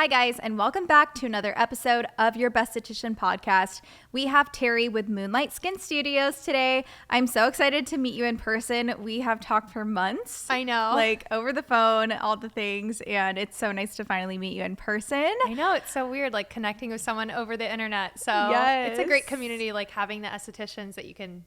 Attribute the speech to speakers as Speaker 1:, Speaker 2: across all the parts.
Speaker 1: Hi guys, and welcome back to another episode of your Esthetician podcast. We have Terri with Moonlight Skin Studios today. I'm so excited to meet you in person. We have talked for months.
Speaker 2: I know.
Speaker 1: Like over the phone, all the things, and it's so nice to finally meet you in person.
Speaker 2: I know, it's so weird like connecting with someone over the internet. So
Speaker 1: Yes.
Speaker 2: It's a great community, like having the estheticians that you can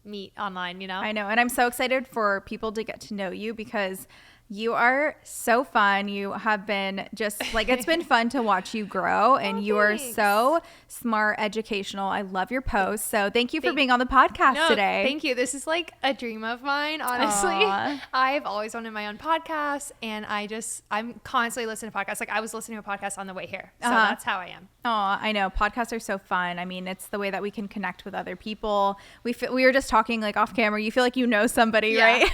Speaker 2: meet online, you know?
Speaker 1: I know, and I'm so excited for people to get to know you because you are so fun. You have been just like, it's been fun to watch you grow, and you are so smart, educational. I love your posts. So thank you for being on the podcast today.
Speaker 2: Thank you. This is like a dream of mine, honestly.
Speaker 1: Aww.
Speaker 2: I've always wanted my own podcast, and I'm constantly listening to podcasts. Like I was listening to a podcast on the way here. So that's how I am.
Speaker 1: Oh, I know. Podcasts are so fun. I mean, it's the way that we can connect with other people. We were just talking like off camera. You feel like you know somebody, right?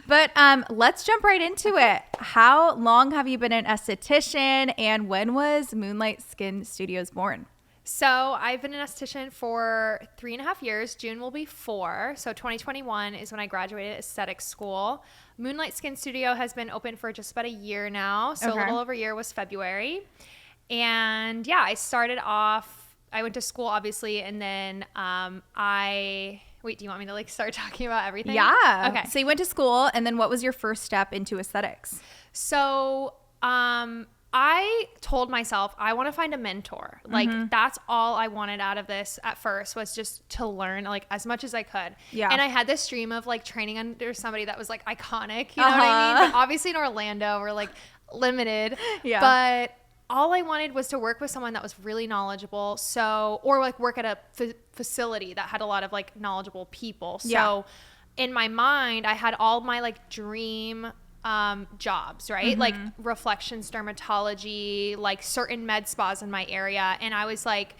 Speaker 1: But let's jump right into it. How long have you been an esthetician, and when was Moonlight Skin Studios born?
Speaker 2: So I've been an esthetician for 3.5 years. June will be 4. So 2021 is when I graduated aesthetic school. Moonlight Skin Studio has been open for just about a year now. So a little over a year was February. And yeah, I started off, I went to school obviously, and then wait, do you want me to like start talking about everything?
Speaker 1: Yeah.
Speaker 2: Okay.
Speaker 1: So you went to school, and then what was your first step into aesthetics?
Speaker 2: So I told myself I want to find a mentor. Like that's all I wanted out of this at first, was just to learn like as much as I could.
Speaker 1: Yeah.
Speaker 2: And I had this dream of like training under somebody that was like iconic, you know what I mean? But obviously in Orlando we're like limited.
Speaker 1: Yeah.
Speaker 2: But all I wanted was to work with someone that was really knowledgeable. Or like work at a facility that had a lot of like knowledgeable people. So in my mind, I had all my like dream jobs, right? Like Reflections dermatology, like certain med spas in my area. And I was like,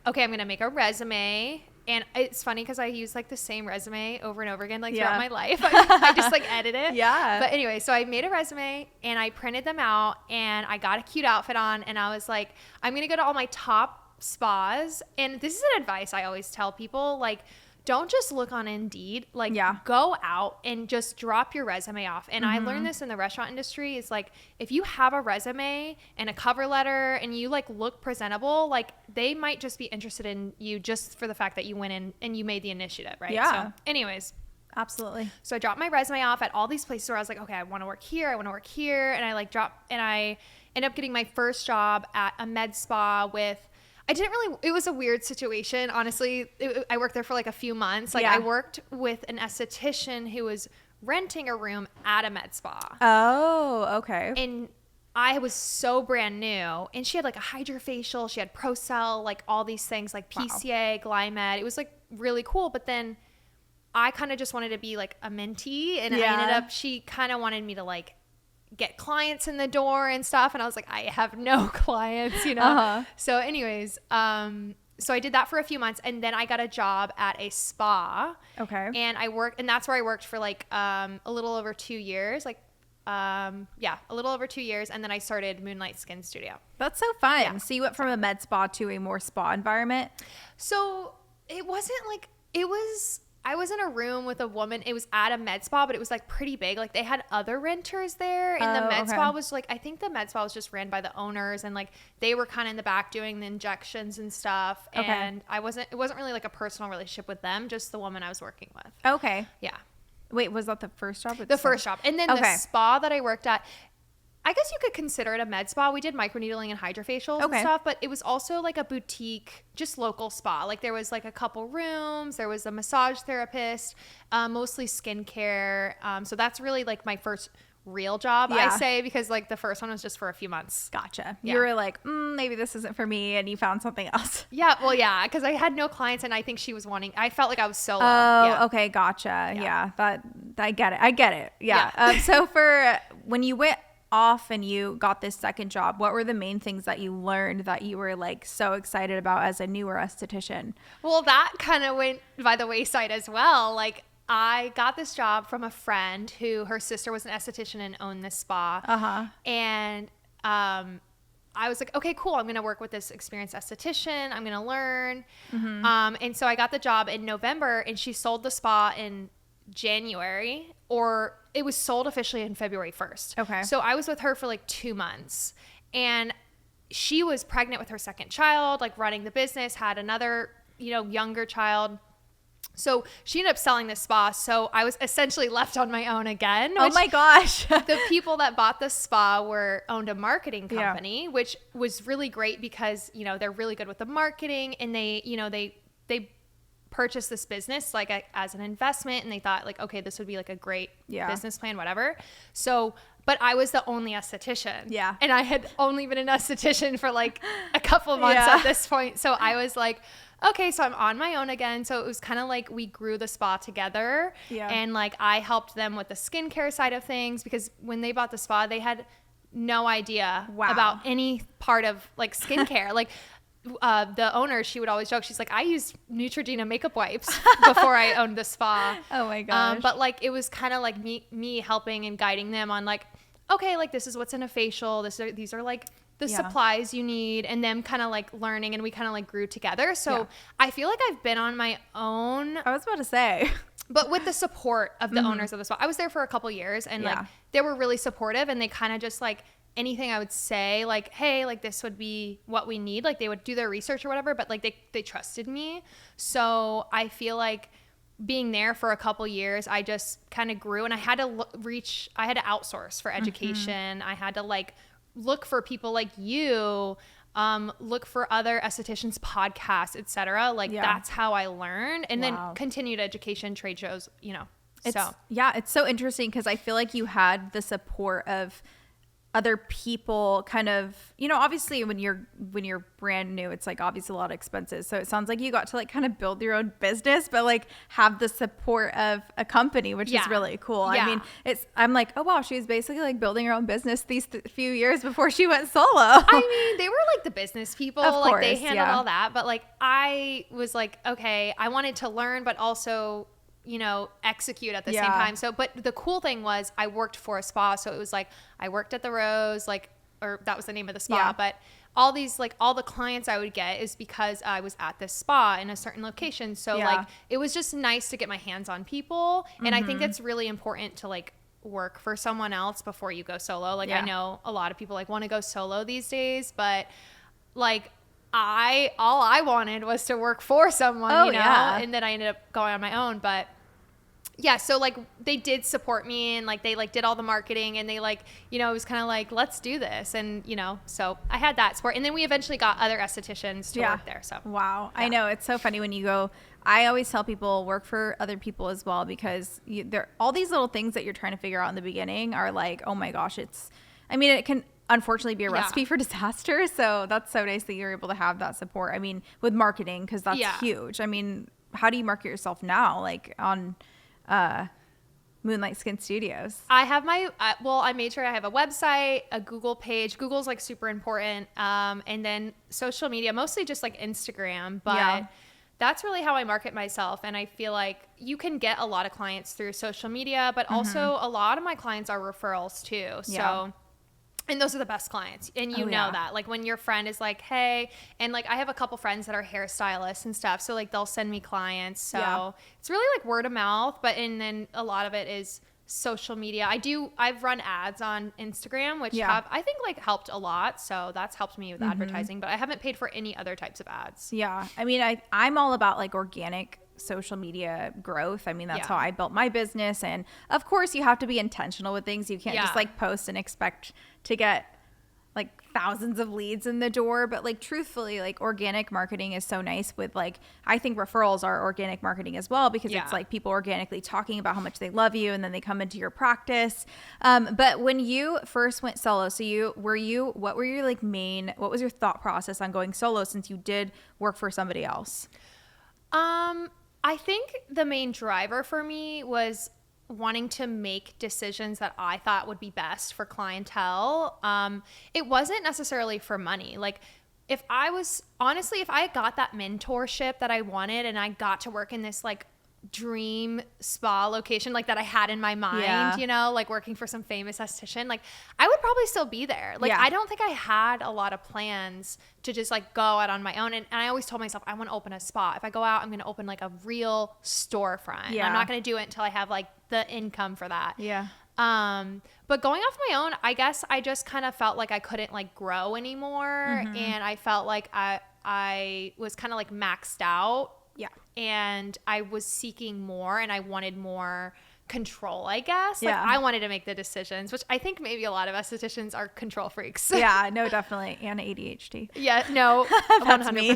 Speaker 2: okay, I'm going to make a resume. And it's funny because I use like the same resume over and over again, like throughout my life. I just like edit it.
Speaker 1: Yeah.
Speaker 2: But anyway, so I made a resume and I printed them out, and I got a cute outfit on, and I was like, I'm going to go to all my top spas. And this is an advice I always tell people, like, don't just look on Indeed, like go out and just drop your resume off. And I learned this in the restaurant industry, is like, if you have a resume and a cover letter and you like look presentable, like they might just be interested in you just for the fact that you went in and you made the initiative, right?
Speaker 1: Yeah.
Speaker 2: So anyways.
Speaker 1: Absolutely.
Speaker 2: So I dropped my resume off at all these places where I was like, okay, I want to work here. I want to work here. And I ended up getting my first job at a med spa it was a weird situation, honestly. I worked there for like a few months. Like I worked with an esthetician who was renting a room at a med spa.
Speaker 1: Oh, okay.
Speaker 2: And I was so brand new, and she had like a Hydroacial, she had ProCell, like all these things like PCA, Glymed. It was like really cool. But then I kind of just wanted to be like a mentee, and she kind of wanted me to like get clients in the door and stuff, and I was like, I have no clients, you know. So anyways, so I did that for a few months, and then I got a job at a spa. Okay. And and that's where I worked for like a little over 2 years, a little over 2 years, and then I started Moonlight Skin Studio.
Speaker 1: That's so fun. Yeah. So you went from a med spa to a more spa environment?
Speaker 2: So I was in a room with a woman. It was at a med spa, but it was like pretty big. Like they had other renters there, and the med spa was like, I think the med spa was just ran by the owners, and like they were kind of in the back doing the injections and stuff. Okay. And it wasn't really like a personal relationship with them, just the woman I was working with.
Speaker 1: Okay.
Speaker 2: Yeah.
Speaker 1: Wait, was that the first job?
Speaker 2: The first job. And then the spa that I worked at, I guess you could consider it a med spa. We did microneedling and hydrofacials and stuff, but it was also like a boutique, just local spa. Like there was like a couple rooms, there was a massage therapist, mostly skincare. So that's really like my first real job, I say, because like the first one was just for a few months.
Speaker 1: Gotcha. Yeah. You were like, maybe this isn't for me, and you found something else.
Speaker 2: Yeah, well, yeah, because I had no clients, and I think she was I felt like I was solo.
Speaker 1: Oh, okay, gotcha. Yeah, that I get it. Yeah. So for when you went off and you got this second job, what were the main things that you learned that you were like so excited about as a newer esthetician?
Speaker 2: Well, that kind of went by the wayside as well. Like I got this job from a friend who her sister was an esthetician and owned this spa. And I was like, okay, cool. I'm going to work with this experienced esthetician. I'm going to learn. And so I got the job in November, and she sold the spa in January, or it was sold officially in February 1st. Okay. So I was with her for like 2 months, And she was pregnant with her second child, like running the business, had another, younger child. So she ended up selling this spa. So I was essentially left on my own again.
Speaker 1: Oh my gosh.
Speaker 2: The people that bought the spa owned a marketing company, which was really great because, they're really good with the marketing, and they purchased this business like as an investment, and they thought like, okay, this would be like a great business plan, whatever. So, but I was the only esthetician.
Speaker 1: Yeah.
Speaker 2: And I had only been an esthetician for like a couple months at this point. So I was like, okay, so I'm on my own again. So it was kind of like we grew the spa together. Yeah. And like I helped them with the skincare side of things, because when they bought the spa, they had no idea about any part of like skincare. Like the owner, she would always joke, she's like, I used Neutrogena makeup wipes before I owned the spa.
Speaker 1: Oh my gosh.
Speaker 2: But like it was kind of like me helping and guiding them on like, okay, like this is what's in a facial. These are like the supplies you need, and them kind of like learning, and we kind of like grew together. So I feel like I've been on my own.
Speaker 1: I was about to say.
Speaker 2: But with the support of the owners of the spa. I was there for a couple years, and like they were really supportive, and they kind of just like anything I would say, like, hey, like this would be what we need. Like they would do their research or whatever, but like they trusted me. So I feel like being there for a couple years, I just kind of grew, and I had to I had to outsource for education. I had to like look for people like you, look for other estheticians podcasts, etc. Like that's how I learned, and then continued education, trade shows,
Speaker 1: It's so interesting because I feel like you had the support of other people kind of, obviously when you're brand new, it's like obviously a lot of expenses. So it sounds like you got to like kind of build your own business, but like have the support of a company, which is really cool. Yeah. I mean, I'm like, oh wow, she was basically like building her own business these few years before she went solo.
Speaker 2: I mean, they were like the business people,
Speaker 1: of course,
Speaker 2: like they handled all that. But like, I was like, okay, I wanted to learn, but also execute at the same time. So, but the cool thing was I worked for a spa. So it was like, I worked at the Rose, or that was the name of the spa, but all these, like all the clients I would get is because I was at this spa in a certain location. So like, it was just nice to get my hands on people. And I think it's really important to like work for someone else before you go solo. Like I know a lot of people like want to go solo these days, but like, all I wanted was to work for someone, and then I ended up going on my own. But yeah, so like they did support me, and like they like did all the marketing, and they like, it was kind of like, let's do this. And, so I had that support, and then we eventually got other estheticians to work there. So,
Speaker 1: wow. Yeah. I know it's so funny when you go, I always tell people work for other people as well, because there all these little things that you're trying to figure out in the beginning are like, oh my gosh, it can unfortunately be a recipe for disaster. So that's so nice that you're able to have that support. I mean, with marketing, because that's huge. I mean, how do you market yourself now? Like on Moonlight Skin Studios.
Speaker 2: I have I made sure I have a website, a Google page. Google's like super important. And then social media, mostly just like Instagram, but that's really how I market myself. And I feel like you can get a lot of clients through social media, but also a lot of my clients are referrals too. So and those are the best clients. And you know that. Like when your friend is like, hey, and like I have a couple friends that are hairstylists and stuff. So like they'll send me clients. So it's really like word of mouth. And then a lot of it is social media. I've run ads on Instagram, which have, I think, like helped a lot. So that's helped me with advertising. But I haven't paid for any other types of ads.
Speaker 1: Yeah. I mean, I'm all about like organic social media growth. I mean, that's how I built my business. And of course you have to be intentional with things. You can't just like post and expect to get like thousands of leads in the door. But like truthfully, like organic marketing is so nice with like, I think referrals are organic marketing as well, because it's like people organically talking about how much they love you, and then they come into your practice. But when you first went solo, so what was your thought process on going solo, since you did work for somebody else?
Speaker 2: I think the main driver for me was wanting to make decisions that I thought would be best for clientele. It wasn't necessarily for money. Like if I got that mentorship that I wanted, and I got to work in this like dream spa location like that I had in my mind, like working for some famous esthetician, like I would probably still be there. Like I don't think I had a lot of plans to just like go out on my own, and I always told myself I want to open a spa. If I go out, I'm going to open like a real storefront. I'm not going to do it until I have like the income for that. But going off my own, I guess I just kind of felt like I couldn't like grow anymore. And I felt like I was kind of like maxed out.
Speaker 1: Yeah.
Speaker 2: And I was seeking more, and I wanted more control, I guess. Like
Speaker 1: Yeah.
Speaker 2: I wanted to make the decisions, which I think maybe a lot of estheticians are control freaks.
Speaker 1: Yeah, no, definitely. And ADHD.
Speaker 2: Yeah, no,
Speaker 1: That's
Speaker 2: 100%.
Speaker 1: me.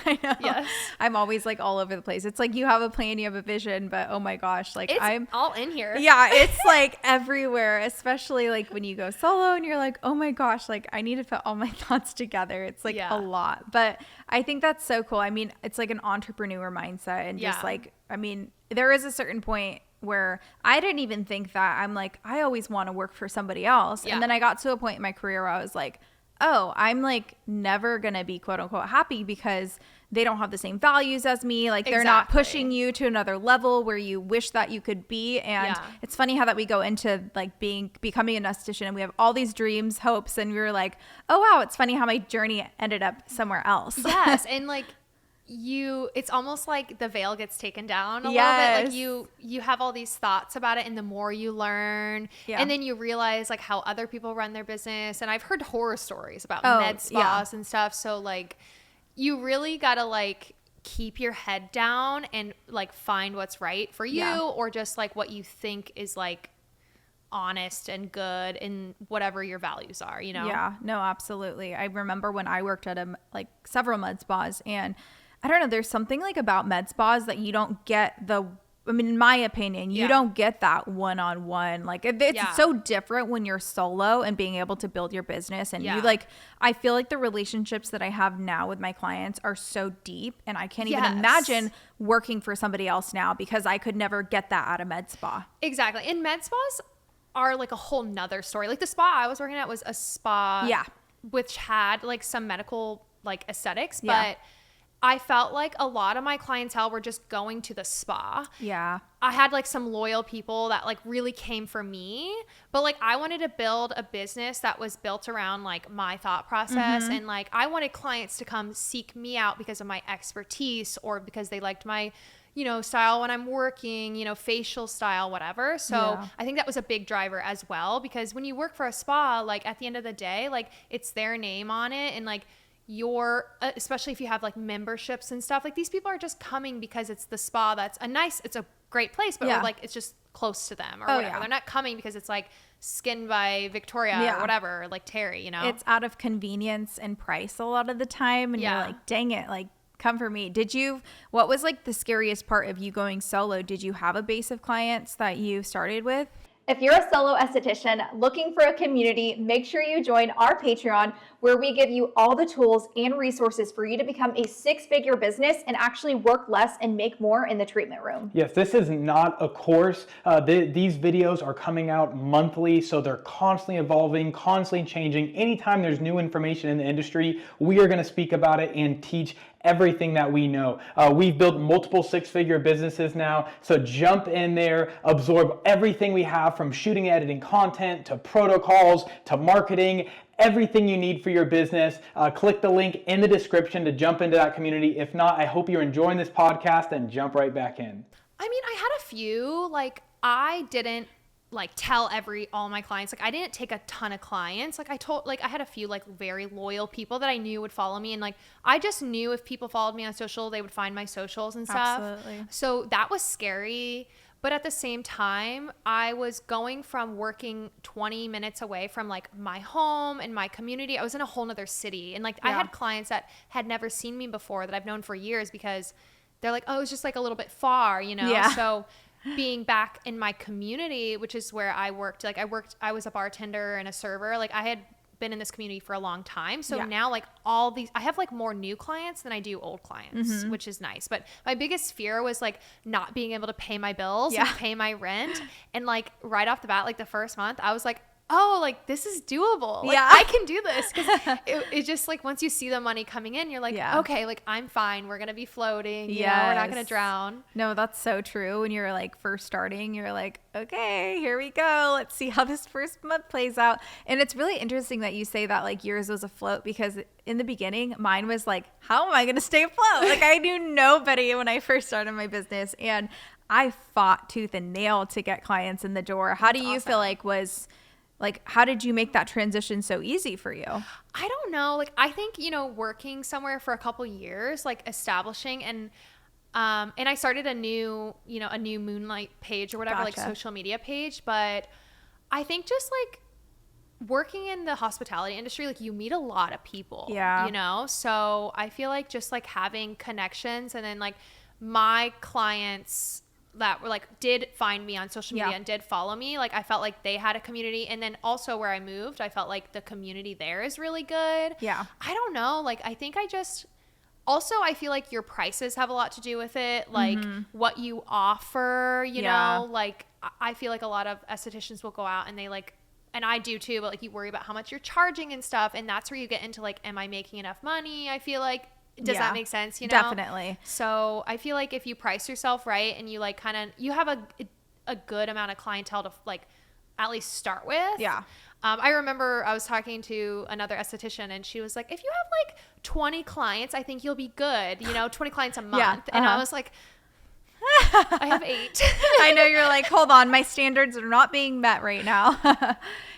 Speaker 1: I know.
Speaker 2: Yes.
Speaker 1: I'm always like all over the place. It's like you have a plan, you have a vision, but oh my gosh, like
Speaker 2: It's
Speaker 1: I'm
Speaker 2: all in here.
Speaker 1: yeah, it's like everywhere, especially like when you go solo and you're like, oh my gosh, like I need to put all my thoughts together. It's like
Speaker 2: Yeah.
Speaker 1: a lot. But I think that's so cool. I mean, it's like an entrepreneur mindset and just
Speaker 2: Yeah.
Speaker 1: like, I mean, there is a certain point where I didn't even think that. I'm like, I always want to work for somebody else.
Speaker 2: Yeah.
Speaker 1: And then I got to a point in my career where I was like, oh, I'm like never going to be quote unquote happy because they don't have the same values as me. Like they're not
Speaker 2: Exactly.
Speaker 1: pushing you to another level where you wish that you could be. And
Speaker 2: Yeah.
Speaker 1: it's funny how that we go into like becoming an esthetician and we have all these dreams, hopes, and we were like, oh wow, it's funny how my journey ended up somewhere else.
Speaker 2: Yes. And like it's almost like the veil gets taken down a little
Speaker 1: Yes.
Speaker 2: bit. Like you have all these thoughts about it, and the more you learn,
Speaker 1: Yeah.
Speaker 2: and then you realize like how other people run their business. And I've heard horror stories about
Speaker 1: Oh,
Speaker 2: med spas and stuff. So like you really gotta like keep your head down and like find what's right for you,
Speaker 1: Yeah.
Speaker 2: or just like what you think is like honest and good and whatever your values are, you know?
Speaker 1: Yeah, no, absolutely. I remember when I worked at like several med spas, and I don't know, there's something like about med spas that you don't get I mean, in my opinion, you
Speaker 2: Yeah.
Speaker 1: don't get that one-on-one. Like it's
Speaker 2: Yeah.
Speaker 1: so different when you're solo and being able to build your business. And
Speaker 2: Yeah.
Speaker 1: you like, I feel like the relationships that I have now with my clients are so deep, and I can't even
Speaker 2: Yes.
Speaker 1: imagine working for somebody else now because I could never get that at a med spa.
Speaker 2: Exactly. And med spas are like a whole nother story. Like the spa I was working at was a spa
Speaker 1: Yeah.
Speaker 2: which had like some medical like aesthetics,
Speaker 1: Yeah.
Speaker 2: but I felt like a lot of my clientele were just going to the spa.
Speaker 1: Yeah.
Speaker 2: I had like some loyal people that like really came for me, but like I wanted to build a business that was built around like my thought process, and like I wanted clients to come seek me out because of my expertise or because they liked my style when I'm working, facial style, whatever. So
Speaker 1: Yeah.
Speaker 2: I think that was a big driver as well, because when you work for a spa, like at the end of the day, like it's their name on it, and like especially if you have like memberships and stuff, like these people are just coming because it's the spa it's a great place, but
Speaker 1: Yeah.
Speaker 2: or like it's just close to them or
Speaker 1: Oh,
Speaker 2: whatever.
Speaker 1: yeah.
Speaker 2: They're not coming because it's like Skin by Victoria
Speaker 1: Yeah.
Speaker 2: or whatever, like Terri,
Speaker 1: It's out of convenience and price a lot of the time. And
Speaker 2: Yeah.
Speaker 1: you're like, dang it, like come for me. What was like the scariest part of you going solo? Did you have a base of clients that you started with?
Speaker 3: If you're a solo esthetician looking for a community, make sure you join our Patreon, where we give you all the tools and resources for you to become a six-figure business and actually work less and make more in the treatment room.
Speaker 4: Yes, this is not a course. These videos are coming out monthly, so they're constantly evolving, constantly changing. Anytime there's new information in the industry, we are going to speak about it and teach everything that we know. We've built multiple six-figure businesses now, so jump in there, absorb everything we have, from shooting and editing content to protocols to marketing, everything you need for your business. Click the link in the description to jump into that community. If not, I hope you're enjoying this podcast and jump right back in.
Speaker 2: I mean, I had a few, like I didn't like tell all my clients, like I didn't take a ton of clients. Like I had a few like very loyal people that I knew would follow me, and like I just knew if people followed me on social, they would find my socials and stuff.
Speaker 1: Absolutely.
Speaker 2: So that was scary. But at the same time, I was going from working 20 minutes away from like my home and my community. I was in a whole nother city, and like I
Speaker 1: Yeah.
Speaker 2: had clients that had never seen me before that I've known for years, because they're like, oh, it's just like a little bit far,
Speaker 1: Yeah.
Speaker 2: So being back in my community, which is where I worked, I was a bartender and a server. Like I had been in this community for a long time. So
Speaker 1: Yeah.
Speaker 2: now like I have like more new clients than I do old clients, which is nice. But my biggest fear was like not being able to pay my bills and
Speaker 1: Yeah.
Speaker 2: pay my rent. And like right off the bat, like the first month, I was like, oh, like this is doable. Like
Speaker 1: Yeah.
Speaker 2: I can do this. Cause it just like, once you see the money coming in, you're like,
Speaker 1: Yeah.
Speaker 2: okay, like I'm fine. We're going to be floating. You know, we're not going
Speaker 1: Yes.
Speaker 2: to drown.
Speaker 1: No, that's so true. When you're like first starting, you're like, okay, here we go. Let's see how this first month plays out. And it's really interesting that you say that like yours was afloat, because in the beginning, mine was like, how am I going to stay afloat? Like I knew nobody when I first started my business. And I fought tooth and nail to get clients in the door. How do you feel like how did you make that transition so easy for you?
Speaker 2: I don't know. Like, I think, working somewhere for a couple years, like establishing and I started a new Moonlight page or whatever, like social media page. But I think just like working in the hospitality industry, like you meet a lot of people, so I feel like just like having connections, and then like my clients that were like did find me on social media and did follow me, like I felt like they had a community. And then also where I moved, I felt like the community there is really good. I don't know, like I think I feel like your prices have a lot to do with it, like what you offer, you know, like I feel like a lot of estheticians will go out and they like, and I do too, but like you worry about how much you're charging and stuff, and that's where you get into like, am I making enough money? I feel like, does that make sense?
Speaker 1: Definitely.
Speaker 2: So I feel like if you price yourself right and you like you have a good amount of clientele to like at least start with. I remember I was talking to another esthetician, and she was like, if you have like 20 clients, I think you'll be good, 20 clients a month. And I was like, I have 8.
Speaker 1: I know, you're like, hold on, my standards are not being met right now.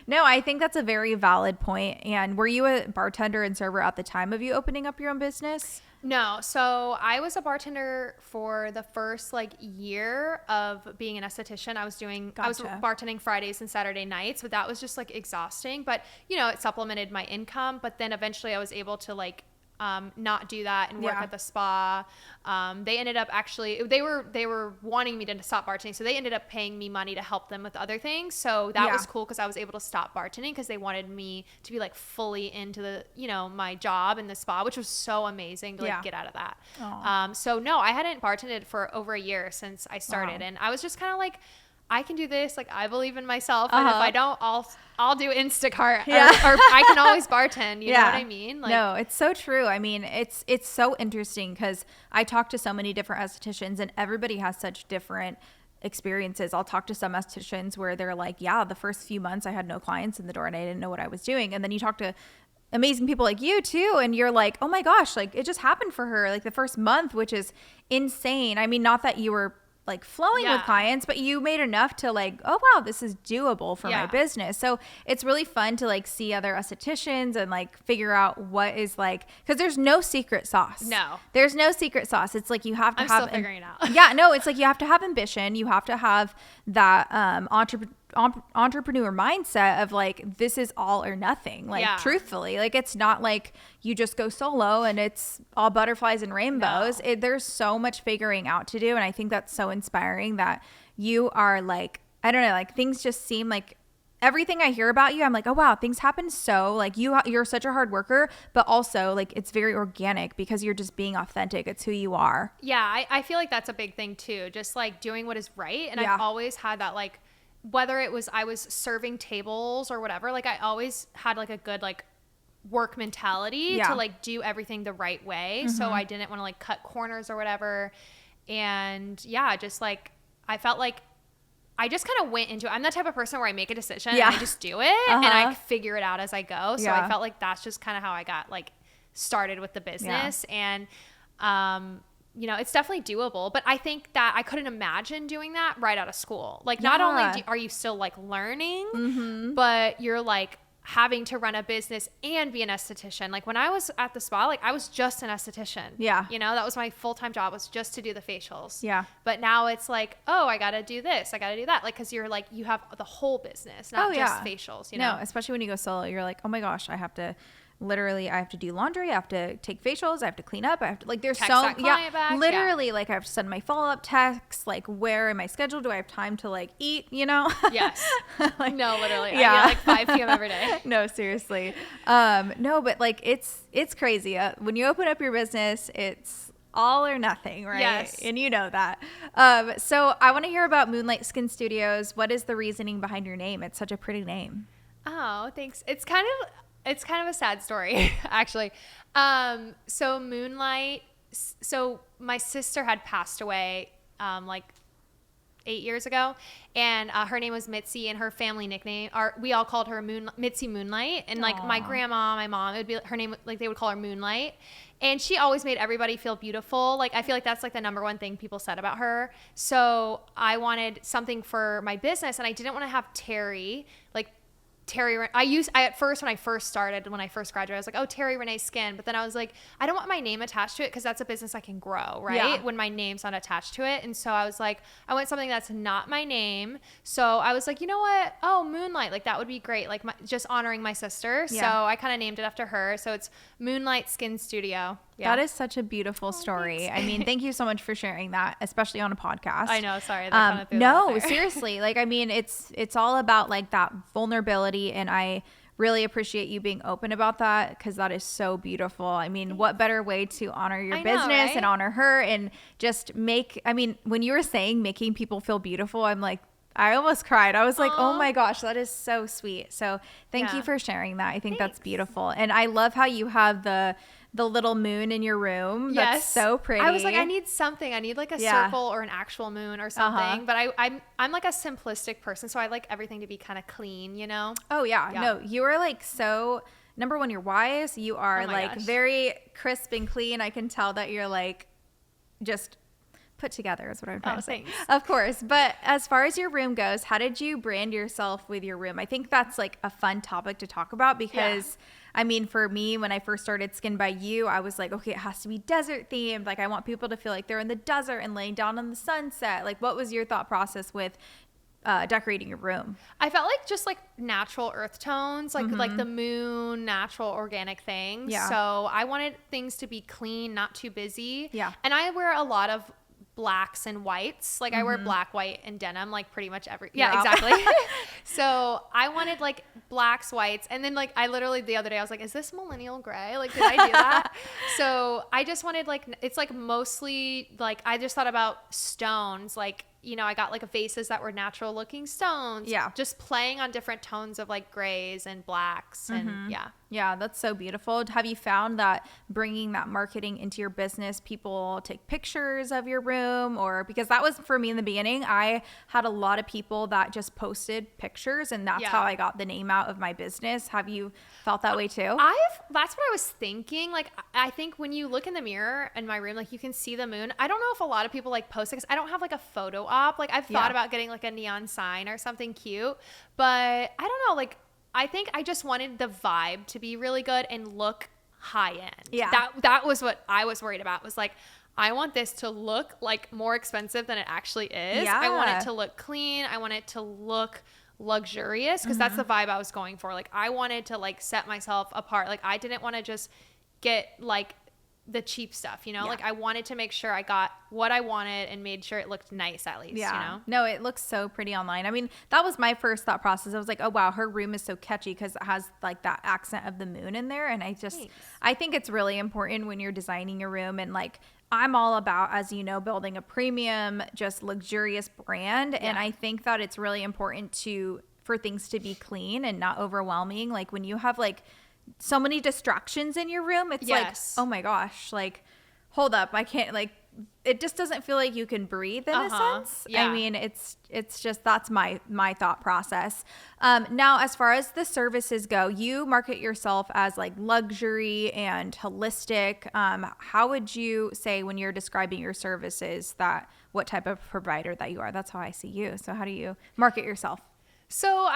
Speaker 1: No, I think that's a very valid point. And were you a bartender and server at the time of you opening up your own business?
Speaker 2: No. So I was a bartender for the first like year of being an esthetician. I was bartending Fridays and Saturday nights, but that was just like exhausting. But it supplemented my income. But then eventually I was able to like not do that and work at the spa. They ended up they were wanting me to stop bartending, so they ended up paying me money to help them with other things. So that was cool because I was able to stop bartending because they wanted me to be like fully into the my job in the spa, which was so amazing to like get out of that. So no, I hadn't bartended for over a year since I started, and I was just kind of like, I can do this. Like, I believe in myself. And if I don't, I'll do Instacart or I can always bartend. You know what I mean? Like,
Speaker 1: no, it's so true. I mean, it's so interesting because I talk to so many different estheticians, and everybody has such different experiences. I'll talk to some estheticians where they're like, the first few months I had no clients in the door and I didn't know what I was doing. And then you talk to amazing people like you too, and you're like, oh my gosh, like it just happened for her like the first month, which is insane. I mean, not that you were like flowing with clients, but you made enough to like, oh wow, this is doable for my business. So it's really fun to like see other estheticians and like figure out what is like, because there's no secret sauce. There's no secret sauce. It's like you have to have
Speaker 2: still figuring it out.
Speaker 1: It's like you have to have ambition. You have to have that entrepreneur mindset of like, this is all or nothing. Like truthfully, like it's not like you just go solo and it's all butterflies and rainbows. There's so much figuring out to do. And I think that's so inspiring that you are like, I don't know, like things just seem like everything I hear about you, I'm like, oh wow, things happen. So like you're such a hard worker, but also like it's very organic because you're just being authentic. It's who you are.
Speaker 2: Yeah. I feel like that's a big thing too. Just like doing what is right. And I've always had that, like, whether it was I was serving tables or whatever, like I always had like a good like work mentality to like do everything the right way. So I didn't want to like cut corners or whatever. And just like I felt like I just kind of went into it. I'm the type of person where I make a decision and I just do it and I figure it out as I go. So I felt like that's just kind of how I got like started with the business. And it's definitely doable, but I think that I couldn't imagine doing that right out of school. Like not only are you still like learning, but you're like having to run a business and be an esthetician. Like when I was at the spa, like I was just an esthetician. That was my full-time job, was just to do the facials. But now it's like, oh, I got to do this, I got to do that. Like, cause you're like, you have the whole business, not just facials,
Speaker 1: No, especially when you go solo, you're like, oh my gosh, I have to do laundry, I have to take facials, I have to clean up, I have to like, there's
Speaker 2: text that client back.
Speaker 1: Literally like I have to send my follow-up texts, like where in my schedule do I have time to like eat,
Speaker 2: Yes. Like, no, literally. I eat at like 5 p.m. every day.
Speaker 1: No, seriously. No, but like it's crazy. When you open up your business, it's all or nothing, right?
Speaker 2: Yes.
Speaker 1: And you know that. So I want to hear about Moonlight Skin Studios. What is the reasoning behind your name? It's such a pretty name.
Speaker 2: Oh, thanks. It's kind of a sad story, actually. So Moonlight, so my sister had passed away, like 8 years ago, and her name was Mitzi, and her family nickname, we all called her Mitzi Moonlight, and like my grandma, my mom, it would be her name, like they would call her Moonlight, and she always made everybody feel beautiful. Like I feel like that's like the number one thing people said about her. So I wanted something for my business, and I didn't want to have Terri, like Terri. I at first, when I first graduated, I was like, oh, Terri Renee Skin. But then I was like, I don't want my name attached to it because that's a business I can grow, right?
Speaker 1: Yeah.
Speaker 2: When my name's not attached to it. And so I was like, I want something that's not my name. So I was like, you know what? Oh, Moonlight. Like that would be great. Like just honoring my sister.
Speaker 1: Yeah.
Speaker 2: So I kind of named it after her. So it's Moonlight Skin Studio.
Speaker 1: Yeah. That is such a beautiful story.
Speaker 2: Thanks.
Speaker 1: I mean, thank you so much for sharing that, especially on a podcast.
Speaker 2: I know. Sorry. That kind of threw that out
Speaker 1: no,
Speaker 2: there.
Speaker 1: seriously. Like, I mean, it's all about like that vulnerability. And I really appreciate you being open about that because that is so beautiful. I mean, what better way to honor your business
Speaker 2: right?
Speaker 1: and honor her and just when you were saying making people feel beautiful, I'm like, I almost cried. I was like, oh my gosh, that is so sweet. So thank you for sharing that. I think that's beautiful. And I love how you have the little moon in your room. That's so pretty.
Speaker 2: I was like, I need something. I need like a circle or an actual moon or something. But I'm like a simplistic person. So I like everything to be kind of clean, you know?
Speaker 1: Oh yeah. No, you are like so, number one, you're wise. You are like very crisp and clean. I can tell that you're like just put together is what I'm trying to say.
Speaker 2: Thanks.
Speaker 1: Of course. But as far as your room goes, how did you brand yourself with your room? I think that's like a fun topic to talk about because I mean, for me, when I first started Skin by You, I was like, okay, it has to be desert themed. Like I want people to feel like they're in the desert and laying down on the sunset. Like what was your thought process with decorating your room?
Speaker 2: I felt like just like natural earth tones, like the moon, natural organic things.
Speaker 1: Yeah.
Speaker 2: So I wanted things to be clean, not too busy.
Speaker 1: Yeah.
Speaker 2: And I wear a lot of blacks and whites. Like I wear black, white, and denim like pretty much exactly. So I wanted like blacks, whites, and then like I literally the other day I was like, is this millennial gray? Like did I do that? So I just wanted like, it's like mostly like I just thought about stones, like, you know, I got like vases that were natural looking stones.
Speaker 1: Yeah.
Speaker 2: Just playing on different tones of like grays and blacks and
Speaker 1: Yeah, that's so beautiful. Have you found that bringing that marketing into your business, people take pictures of your room? Or because that was for me in the beginning, I had a lot of people that just posted pictures and that's how I got the name out of my business. Have you felt that way too?
Speaker 2: That's what I was thinking. Like, I think when you look in the mirror in my room, like you can see the moon. I don't know if a lot of people like post it because I don't have like a photo op. Like I've thought about getting like a neon sign or something cute, but I don't know. Like, I think I just wanted the vibe to be really good and look high end. Yeah. That was what I was worried about, was like, I want this to look like more expensive than it actually is.
Speaker 1: Yeah.
Speaker 2: I want it to look clean. I want it to look luxurious because that's the vibe I was going for. Like I wanted to like set myself apart. Like I didn't want to just get like the cheap stuff, you know? Like I wanted to make sure I got what I wanted and made sure it looked nice at least, you know?
Speaker 1: No, it looks so pretty online. I mean, that was my first thought process. I was like, oh wow, her room is so catchy because it has like that accent of the moon in there. And I think it's really important when you're designing your room, and like I'm all about, as you know, building a premium, just luxurious brand. And I think that it's really important for things to be clean and not overwhelming. Like when you have like so many distractions in your room, it's like, oh my gosh, like hold up, I can't, like it just doesn't feel like you can breathe in a sense. I mean, it's just, that's my thought process. Now, as far as the services go, you market yourself as like luxury and holistic. How would you say when you're describing your services that what type of provider that you are? That's how I see you. So how do you market yourself?
Speaker 2: So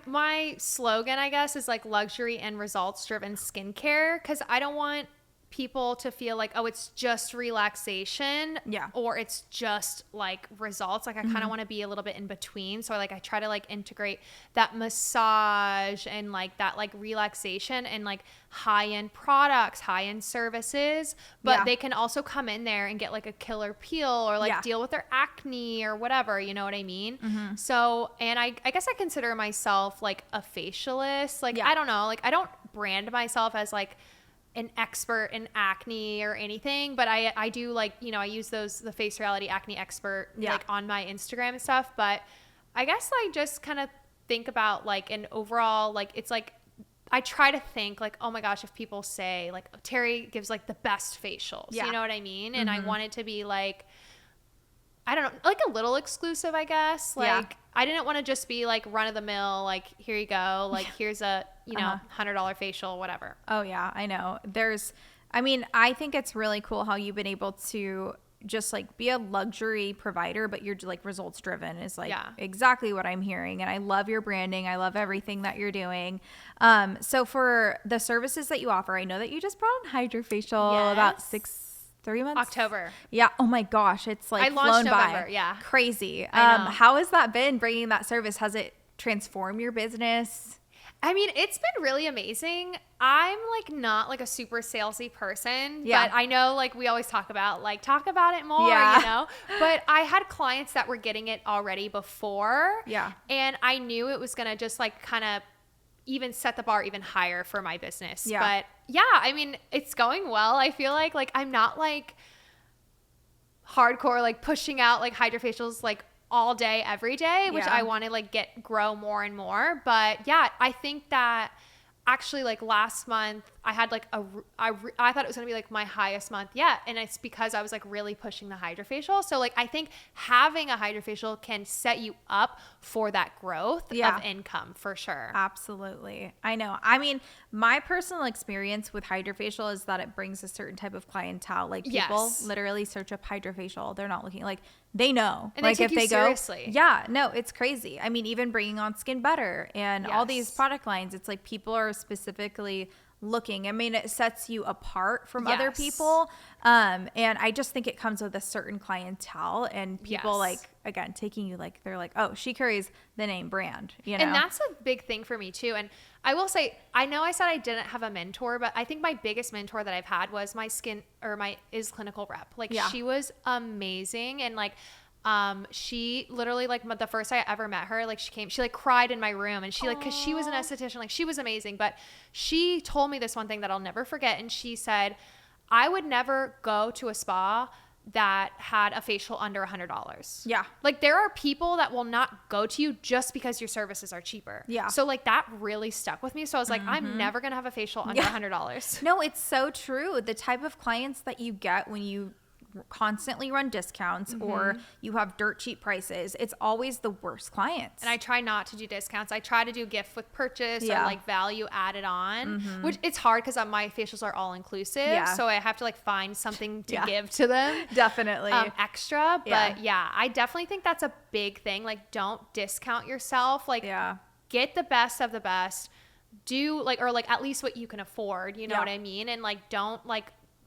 Speaker 2: my slogan, I guess, is like luxury and results driven skincare, because I don't want people to feel like, oh, it's just relaxation, or it's just like results. Like I kind of want to be a little bit in between. So I try to like integrate that massage and like that like relaxation and like high-end products, high-end services, but they can also come in there and get like a killer peel or like deal with their acne or whatever, you know what I mean? So, and I guess I consider myself like a facialist. Like, I don't know, like I don't brand myself as like an expert in acne or anything, but I do, like, you know, I use the Face Reality Acne Expert like on my Instagram and stuff. But I guess I just kind of think about like an overall, like, it's like I try to think like, oh my gosh, if people say like Terri gives like the best facials, you know what I mean? And I want it to be like I don't know, like a little exclusive, I guess. Like,
Speaker 1: Yeah.
Speaker 2: I didn't want to just be like run of the mill, like, here you go, like, here's a, you know, $100 facial, whatever.
Speaker 1: Oh yeah, I know. I think it's really cool how you've been able to just like be a luxury provider, but you're like results driven is like exactly what I'm hearing. And I love your branding. I love everything that you're doing. So for the services that you offer, I know that you just brought on Hydrofacial about 3 months.
Speaker 2: October.
Speaker 1: Yeah. Oh my gosh. It's like
Speaker 2: I launched
Speaker 1: flown
Speaker 2: November.
Speaker 1: by.
Speaker 2: Yeah.
Speaker 1: Crazy.
Speaker 2: I know.
Speaker 1: How has that been bringing that service? Has it transformed your business?
Speaker 2: I mean, it's been really amazing. I'm like not like a super salesy person,
Speaker 1: Yeah.
Speaker 2: but I know like we always talk about it more,
Speaker 1: Yeah.
Speaker 2: you know, but I had clients that were getting it already before.
Speaker 1: Yeah.
Speaker 2: And I knew it was going to just like kind of even set the bar even higher for my business.
Speaker 1: Yeah.
Speaker 2: But yeah, I mean, it's going well. I feel like I'm not like hardcore, like pushing out like hydrofacials, like all day, every day, which I want to like grow more and more. But yeah, I think that actually like last month I had like I thought it was going to be like my highest month yet. And it's because I was like really pushing the hydrofacial. So like, I think having a hydrofacial can set you up for that growth of income for sure.
Speaker 1: Absolutely. I know. I mean, my personal experience with Hydrofacial is that it brings a certain type of clientele. Like people literally search up Hydrofacial. They're not looking like they know.
Speaker 2: And
Speaker 1: like
Speaker 2: they take
Speaker 1: if they
Speaker 2: you seriously.
Speaker 1: Yeah, no, it's crazy. I mean, even bringing on Skin Better and all these product lines, it's like people are specifically looking. I mean, it sets you apart from other people. And I just think it comes with a certain clientele and people like, again, taking you like, they're like, oh, she carries the name brand, you know?
Speaker 2: And that's a big thing for me too. And I will say, I know I said I didn't have a mentor, but I think my biggest mentor that I've had was my Is Clinical rep. Like she was amazing. And like, she literally like the first day I ever met her, like she like cried in my room and she like, cause she was an esthetician, like she was amazing, but she told me this one thing that I'll never forget. And she said, I would never go to a spa that had a facial under $100.
Speaker 1: Yeah.
Speaker 2: Like there are people that will not go to you just because your services are cheaper.
Speaker 1: Yeah.
Speaker 2: So like that really stuck with me. So I was like, I'm never going to have a facial under $100.
Speaker 1: No, it's so true. The type of clients that you get when you constantly run discounts or you have dirt cheap prices, it's always the worst clients.
Speaker 2: And I try not to do discounts. I try to do gift with purchase or like value added on, which it's hard because my facials are all inclusive. So I have to like find something to give to them.
Speaker 1: Definitely.
Speaker 2: Extra. But yeah, I definitely think that's a big thing. Like don't discount yourself. Like get the best of the best. Do like, or like at least what you can afford, you know what I mean? And like, don't like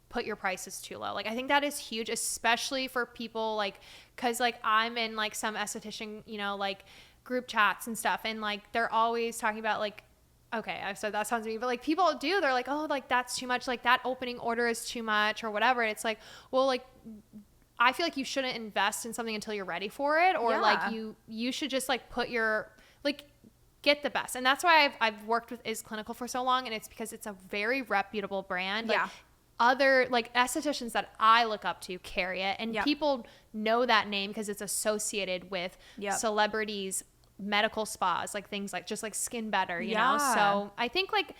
Speaker 2: put your prices too low. Like I think that is huge, especially for people like, cause like I'm in like some esthetician, you know, like group chats and stuff. And like, they're always talking about like, okay, I've said that sounds mean, but like people do, they're like, oh, like that's too much. Like that opening order is too much or whatever. And it's like, well, like I feel like you shouldn't invest in something until you're ready for it. Or like you should just like put your, like get the best. And that's why I've worked with Is Clinical for so long. And it's because it's a very reputable brand. Like, other like estheticians that I look up to carry it, and people know that name because it's associated with celebrities, medical spas, like things like just like Skin Better, you know? So I think like,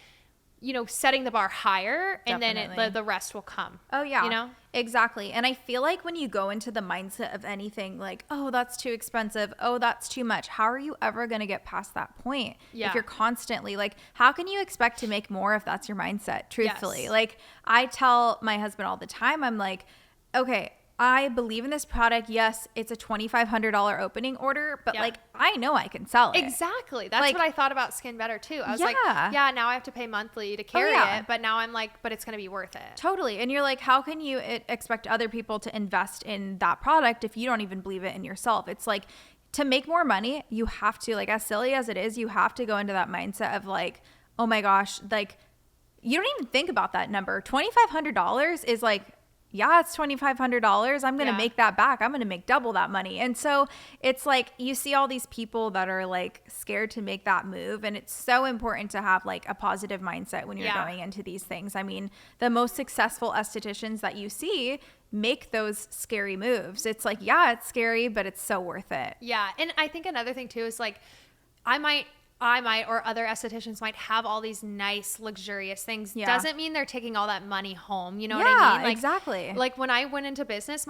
Speaker 2: you know, setting the bar higher and then the rest will come.
Speaker 1: Oh yeah.
Speaker 2: You know?
Speaker 1: Exactly. And I feel like when you go into the mindset of anything like, oh, that's too expensive. Oh, that's too much. How are you ever going to get past that point? If you're constantly like, how can you expect to make more if that's your mindset? Truthfully. Like I tell my husband all the time, I'm like, okay, I believe in this product. Yes, it's a $2,500 opening order, but like I know I can sell it.
Speaker 2: Exactly. That's
Speaker 1: like,
Speaker 2: what I thought about Skin Better too. I was like, yeah, now I have to pay monthly to carry it, but now I'm like, but it's going to be worth it.
Speaker 1: Totally. And you're like, how can you expect other people to invest in that product if you don't even believe it in yourself? It's like, to make more money, you have to, like, as silly as it is, you have to go into that mindset of like, oh my gosh, like you don't even think about that number. $2,500 is like, yeah, it's $2,500. I'm going to make that back. I'm going to make double that money. And so it's like, you see all these people that are like scared to make that move. And it's so important to have like a positive mindset when you're going into these things. I mean, the most successful estheticians that you see make those scary moves. It's like, yeah, it's scary, but it's so worth it.
Speaker 2: Yeah. And I think another thing too is like, I might or other estheticians might have all these nice luxurious things. Doesn't mean they're taking all that money home. You know what I mean? Like,
Speaker 1: exactly.
Speaker 2: Like when I went into business,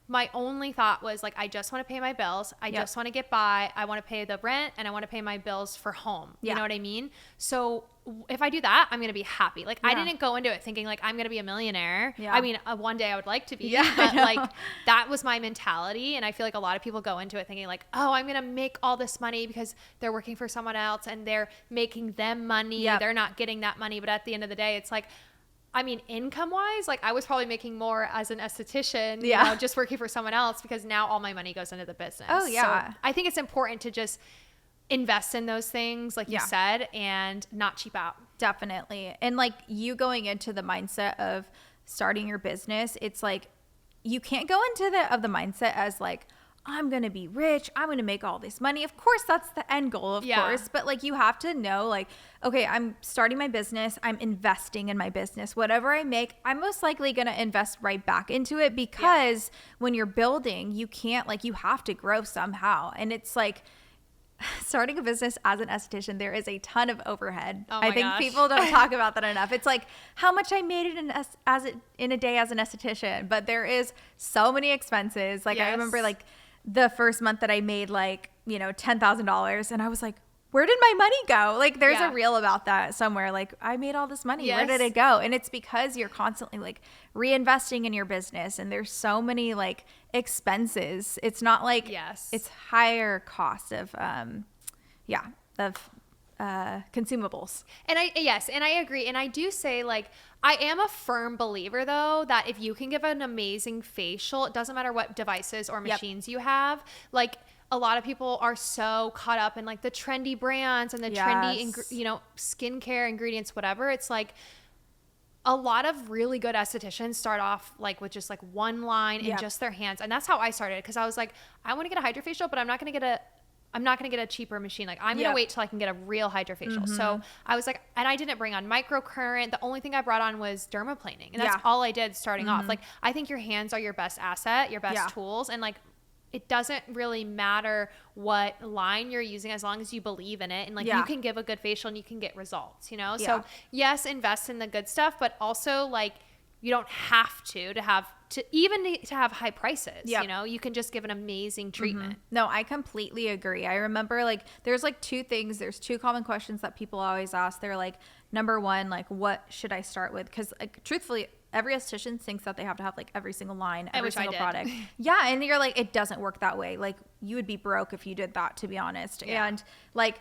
Speaker 2: my only thought was like, I just want to pay my bills. I just want to get by. I want to pay the rent and I want to pay my bills for home. You know what I mean? So if I do that, I'm going to be happy. Like I didn't go into it thinking like I'm going to be a millionaire. I mean, one day I would like to be, but like that was my mentality. And I feel like a lot of people go into it thinking like, oh, I'm going to make all this money because they're working for someone else and they're making them money. They're not getting that money. But at the end of the day, it's like, I mean, income wise, like I was probably making more as an esthetician, you know, just working for someone else because now all my money goes into the business.
Speaker 1: Oh yeah.
Speaker 2: So I think it's important to just invest in those things, like you said, and not cheap out.
Speaker 1: Definitely. And like you going into the mindset of starting your business, it's like you can't go into the mindset as like, I'm going to be rich. I'm going to make all this money. Of course, that's the end goal, of course. But like you have to know like, okay, I'm starting my business. I'm investing in my business. Whatever I make, I'm most likely going to invest right back into it because when you're building, you can't like, you have to grow somehow. And it's like starting a business as an esthetician, there is a ton of overhead. I think people don't talk about that enough. It's like how much I made it in a day as an esthetician, but there is so many expenses. Like I remember like the first month that I made like, you know, $10,000 and I was like, where did my money go? Like there's a reel about that somewhere. Like I made all this money. Where did it go? And it's because you're constantly like reinvesting in your business and there's so many like expenses. It's not like it's higher cost of consumables.
Speaker 2: And I agree. And I do say like, I am a firm believer though, that if you can give an amazing facial, it doesn't matter what devices or machines you have, like a lot of people are so caught up in like the trendy brands and the trendy, skincare ingredients, whatever. It's like a lot of really good estheticians start off like with just like one line in just their hands. And that's how I started. Cause I was like, I want to get a hydrofacial, but I'm not going to get a cheaper machine. Like I'm going to wait till I can get a real hydrofacial. So I was like, and I didn't bring on microcurrent. The only thing I brought on was dermaplaning. And that's all I did starting off. Like, I think your hands are your best asset, your best tools. And like, it doesn't really matter what line you're using as long as you believe in it. And like, you can give a good facial and you can get results, you know? So yes, invest in the good stuff, but also like, you don't have to have high prices, you know, you can just give an amazing treatment.
Speaker 1: No, I completely agree. I remember like, there's like there's two common questions that people always ask. They're like, number one, like, what should I start with? Cause like, truthfully, every esthetician thinks that they have to have like every single line, every single product. And you're like, it doesn't work that way. Like you would be broke if you did that, to be honest. And like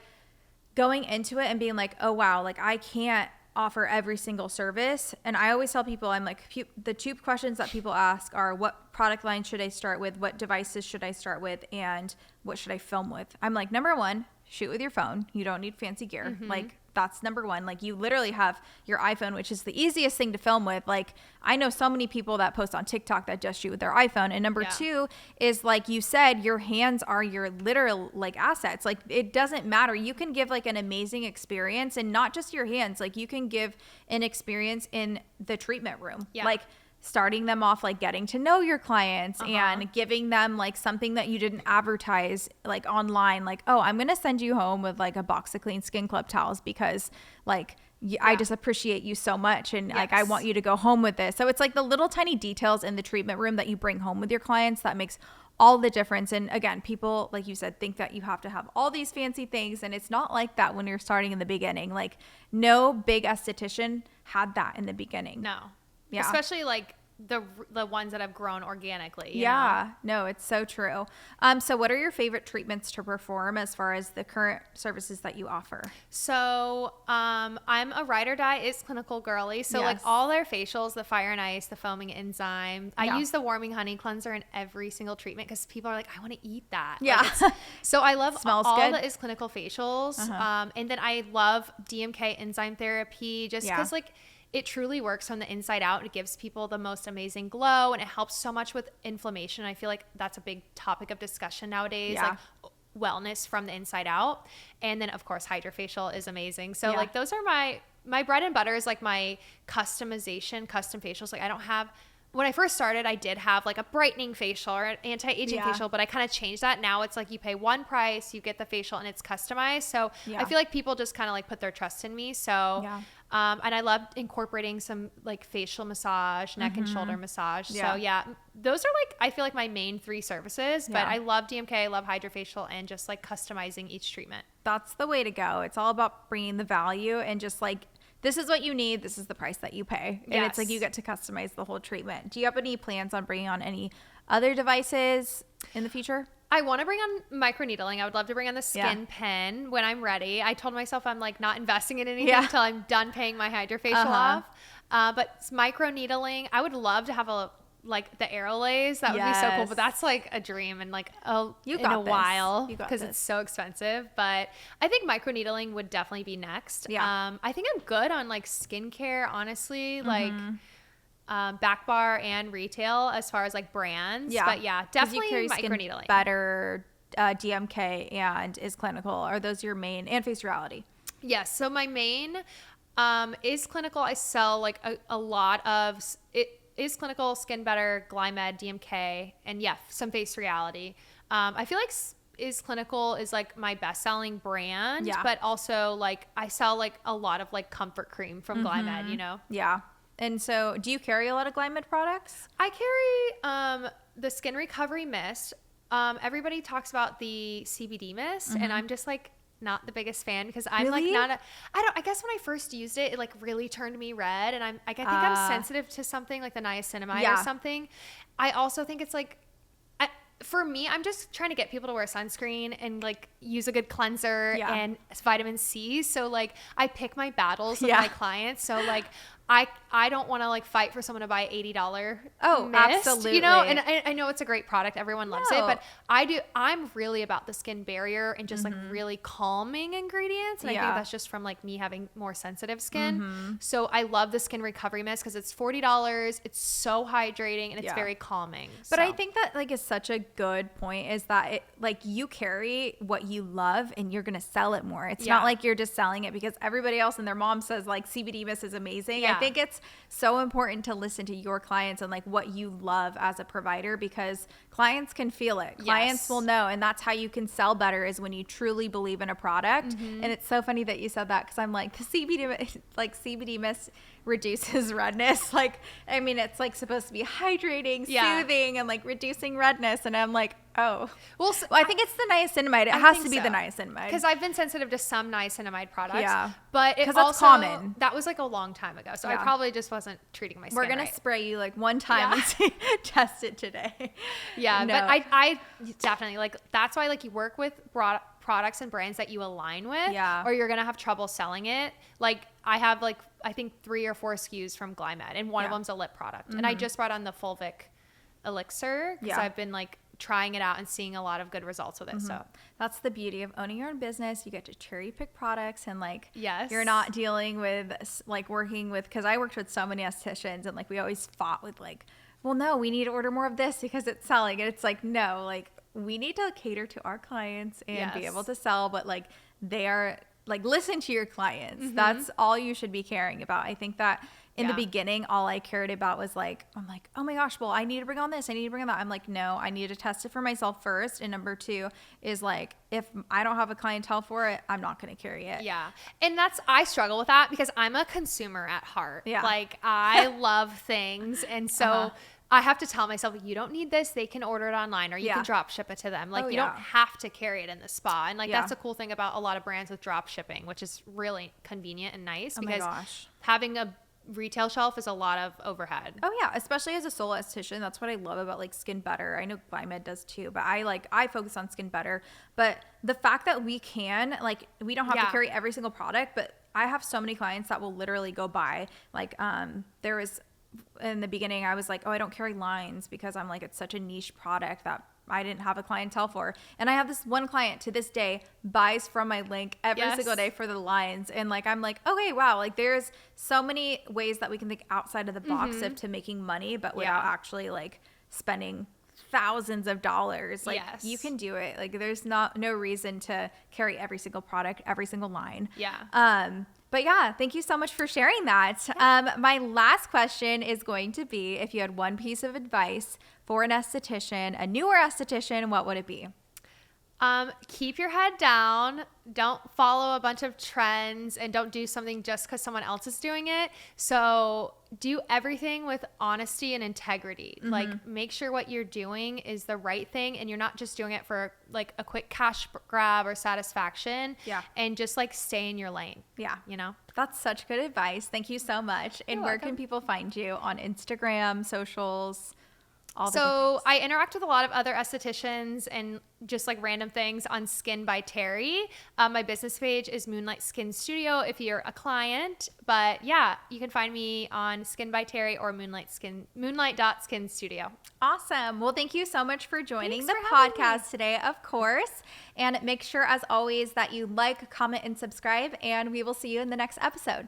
Speaker 1: going into it and being like, oh wow, like I can't offer every single service. And I always tell people, I'm like, the two questions that people ask are, what product line should I start with? What devices should I start with? And what should I film with? I'm like, number one, shoot with your phone. You don't need fancy gear. Like that's number one. Like you literally have your iPhone, which is the easiest thing to film with. Like I know so many people that post on TikTok that just shoot with their iPhone. And number two is, like you said, your hands are your literal like assets. Like it doesn't matter. You can give like an amazing experience, and not just your hands. Like you can give an experience in the treatment room. Like starting them off, like getting to know your clients and giving them like something that you didn't advertise like online. Like, oh, I'm going to send you home with like a box of clean Skin Club towels because like I just appreciate you so much. And like, I want you to go home with this. So it's like the little tiny details in the treatment room that you bring home with your clients that makes all the difference. And again, people, like you said, think that you have to have all these fancy things. And it's not like that when you're starting in the beginning. Like no big esthetician had that in the beginning.
Speaker 2: No. Yeah. Especially like the ones that have grown organically. You
Speaker 1: know?
Speaker 2: No,
Speaker 1: it's so true. So what are your favorite treatments to perform as far as the current services that you offer?
Speaker 2: So I'm a ride or die is clinical girly. So like all their facials, the fire and ice, the foaming enzyme. I use the warming honey cleanser in every single treatment because people are like, I want to eat that. Like so I love all the is clinical facials. And then I love DMK enzyme therapy just because like it truly works from the inside out. It gives people the most amazing glow, and it helps so much with inflammation. I feel like that's a big topic of discussion nowadays, like wellness from the inside out. And then of course, Hydrofacial is amazing. So like those are my bread and butter is like my custom facials. Like I don't have, when I first started, I did have like a brightening facial or an anti-aging facial, but I kind of changed that. Now it's like you pay one price, you get the facial, and it's customized. So I feel like people just kind of like put their trust in me. So And I loved incorporating some like facial massage, neck and shoulder massage.
Speaker 1: Yeah.
Speaker 2: So yeah, those are like, I feel like my main 3 services, but
Speaker 1: Yeah.
Speaker 2: I love DMK, I love Hydrofacial, and just like customizing each treatment.
Speaker 1: That's the way to go. It's all about bringing the value and just like, this is what you need. This is the price that you pay. And it's like you get to customize the whole treatment. Do you have any plans on bringing on any other devices in the future?
Speaker 2: I want to bring on microneedling. I would love to bring on the skin pen when I'm ready. I told myself I'm like not investing in anything until I'm done paying my Hydrofacial off. But microneedling, I would love to have like the Aerolays. That would be so cool. But that's like a dream and like in a while because it's so expensive. But I think microneedling would definitely be next.
Speaker 1: Yeah.
Speaker 2: I think I'm good on like skincare, honestly. Like back bar and retail as far as like brands.
Speaker 1: Yeah.
Speaker 2: But yeah, definitely
Speaker 1: you carry
Speaker 2: microneedling.
Speaker 1: Better, DMK and Is Clinical. Are those your main, and Face Reality?
Speaker 2: Yes. So my main Is Clinical. I sell like a lot of it. Is Clinical, Skin Better, Glymed, DMK, and some Face Reality. I feel like Is Clinical is like my best-selling brand, but also like I sell like a lot of like comfort cream from Glymed, you know?
Speaker 1: Yeah. And so do you carry a lot of Glymed products?
Speaker 2: I carry the Skin Recovery Mist. Everybody talks about the CBD mist, and I'm just like not the biggest fan because I'm like not I guess when I first used it, it like really turned me red, and I think I'm sensitive to something like the niacinamide or something. I also think it's like for me, I'm just trying to get people to wear sunscreen and like use a good cleanser and vitamin C. So like I pick my battles with my clients. So like I don't want to like fight for someone to buy $80 mist,
Speaker 1: absolutely.
Speaker 2: you know, and I know it's a great product. Everyone loves it, but I'm really about the skin barrier and just like really calming ingredients. And I think that's just from like me having more sensitive skin. So I love the Skin Recovery Mist because it's $40. It's so hydrating and it's very calming.
Speaker 1: But I think that like is such a good point is that it, like you carry what you love and you're going to sell it more. It's not like you're just selling it because everybody else and their mom says like CBD mist is amazing. I think it's so important to listen to your clients and like what you love as a provider because clients can feel it. Clients will know, and that's how you can sell better is when you truly believe in a product. And it's so funny that you said that because I'm like the CBD mist reduces redness. Like, I mean, it's like supposed to be hydrating, soothing, and like reducing redness. And I'm like, oh, well, I think it's the niacinamide. It has to be the niacinamide.
Speaker 2: Because I've been sensitive to some niacinamide products.
Speaker 1: Yeah.
Speaker 2: But it also,
Speaker 1: common.
Speaker 2: That was like a long time ago. So I probably just wasn't treating my skin
Speaker 1: We're going to spray you like one time and see, test it today.
Speaker 2: Yeah. No. But I definitely like, that's why like you work with products and brands that you align with or you're going to have trouble selling it. Like I have like, I think 3 or 4 SKUs from Glymed and one of them's a lip product. And I just brought on the Fulvic Elixir because I've been like trying it out and seeing a lot of good results with it. So
Speaker 1: that's the beauty of owning your own business. You get to cherry pick products and like,
Speaker 2: yes,
Speaker 1: you're not dealing with like working with, cause I worked with so many estheticians and like, we always fought with like, well, no, we need to order more of this because it's selling. And it's like, no, like we need to cater to our clients and be able to sell, but like they are like, listen to your clients. That's all you should be caring about. I think that in the beginning, all I cared about was like, I'm like, oh my gosh, well, I need to bring on this. I need to bring on that. I'm like, no, I need to test it for myself first. And number 2 is like, if I don't have a clientele for it, I'm not going to carry it.
Speaker 2: Yeah. And I struggle with that because I'm a consumer at heart. Yeah. Like I love things. And so I have to tell myself, you don't need this. They can order it online or you can drop ship it to them. Like you don't have to carry it in the spa. And like, that's a cool thing about a lot of brands with drop shipping, which is really convenient and nice because having a retail shelf is a lot of overhead. Oh yeah, especially as a solo esthetician. That's what I love about like Skin Better. I know Glymed does too, but I focus on Skin Better. But the fact that we can, like, we don't have to carry every single product, but I have so many clients that will literally go buy like there was in the beginning I was like, oh, I don't carry lines because I'm like, it's such a niche product that I didn't have a clientele for. And I have this one client to this day buys from my link every single day for the lines. And like, I'm like, okay, wow. Like there's so many ways that we can think outside of the box of to making money, but without actually like spending thousands of dollars. Like you can do it. Like there's no reason to carry every single product, every single line. But yeah, thank you so much for sharing that. My last question is going to be, if you had one piece of advice for an esthetician, a newer esthetician, what would it be? Keep your head down. Don't follow a bunch of trends and don't do something just because someone else is doing it. So do everything with honesty and integrity. Like make sure what you're doing is the right thing and you're not just doing it for like a quick cash grab or satisfaction.
Speaker 1: Yeah.
Speaker 2: And just like stay in your lane.
Speaker 1: Yeah.
Speaker 2: You know?
Speaker 1: That's such good advice. Thank you so much. And where can people find you on Instagram, socials?
Speaker 2: So I interact with a lot of other estheticians and just like random things on Skin by Terri. My business page is Moonlight Skin Studio if you're a client. But yeah, you can find me on Skin by Terri or Moonlight.Skin Studio.
Speaker 1: Awesome. Well, thank you so much for joining
Speaker 2: Thanks
Speaker 1: the
Speaker 2: for having
Speaker 1: podcast today, of course. And make sure, as always, that you like, comment, and subscribe. And we will see you in the next episode.